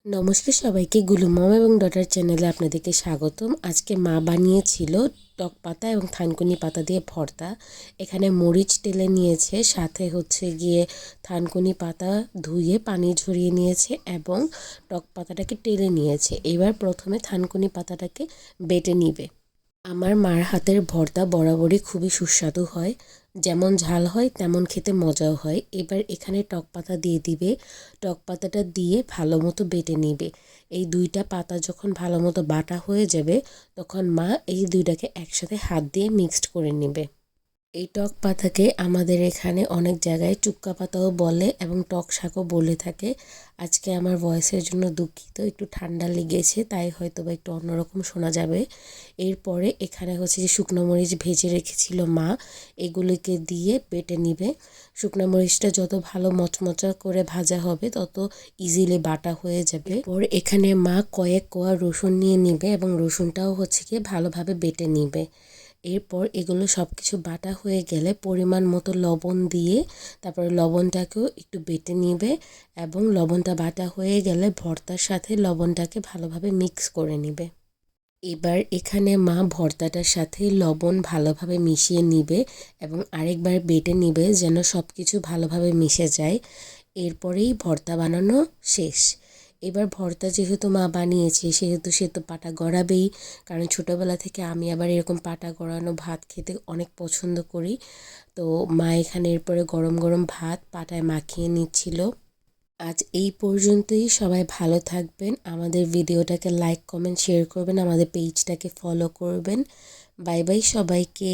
নমস্কার সবাইকে, গুলু মম এবং ডটার চ্যানেলে আপনাদেরকে স্বাগতম। আজকে মা বানিয়েছিল টক পাতা এবং থানকুনি পাতা দিয়ে ভর্তা। এখানে মরিচ টেলে নিয়েছে, সাথে হচ্ছে গিয়ে থানকুনি পাতা ধুয়ে পানি ঝরিয়ে নিয়েছে এবং টক পাতাটাকে টেলে নিয়েছে। এবার প্রথমে থানকুনি পাতাটাকে বেটে নিবে। আমার মার হাতের ভর্তা বরাবরই খুবই সুস্বাদু হয়, যেমন ঝাল হয় তেমন খেতে মজাও হয়। এবার এখানে টক পাতা দিয়ে দিবে। টক পাতাটা দিয়ে ভালো মতো বেটে নিবে। এই দুইটা পাতা যখন ভালো মতো বাটা হয়ে যাবে, তখন মা এই দুইটাকে একসাথে হাত দিয়ে মিক্সড করে নেবে। এই টক পাতাকে আমাদের এখানে অনেক জায়গায় চুক্কা পাতাও বলে এবং টক শাকও বলে থাকে। আজকে আমার ভয়েসের জন্য দুঃখিত, একটু ঠান্ডা লেগেছে, তাই হয়তো বা একটু অন্যরকম শোনা যাবে। এরপরে এখানে হচ্ছে যে শুকনো মরিচ ভেজে রেখেছিল মা, এগুলিকে দিয়ে বেটে নিবে। শুকনো মরিচটা যত ভালো মচমচা করে ভাজা হবে তত ইজিলি বাটা হয়ে যাবে। এরপর এখানে মা কয়েক কোয়া রসুন নিয়ে নিবে এবং রসুনটাও হচ্ছে গিয়ে ভালোভাবে বেটে নিবে। এরপর এগুলো সব কিছু বাটা হয়ে গেলে পরিমাণ মতো লবণ দিয়ে তারপরে লবণটাকেও একটু বেটে নিবে এবং লবণটা বাটা হয়ে গেলে ভর্তার সাথে লবণটাকে ভালোভাবে মিক্স করে নিবে। এবার এখানে মা ভর্তাটার সাথে লবণ ভালোভাবে মিশিয়ে নিবে এবং আরেকবার বেটে নিবে যেন সব কিছু ভালোভাবে মিশে যায়। এরপরেই ভর্তা বানানো শেষ। এবার ভর্তা যেহেতু মা বানিয়েছে সেহেতু সে তো পাটা গড়াবেই, কারণ ছোটোবেলা থেকে আমি আবার এরকম পাটা গড়ানো ভাত খেতে অনেক পছন্দ করি। তো মা এখানে এরপরে গরম গরম ভাত পাটায় মাখিয়ে নিচ্ছিল। আজ এই পর্যন্তই। সবাই ভালো থাকবেন, আমাদের ভিডিওটাকে লাইক কমেন্ট শেয়ার করবেন, আমাদের পেজটাকে ফলো করবেন। বাই বাই সবাইকে।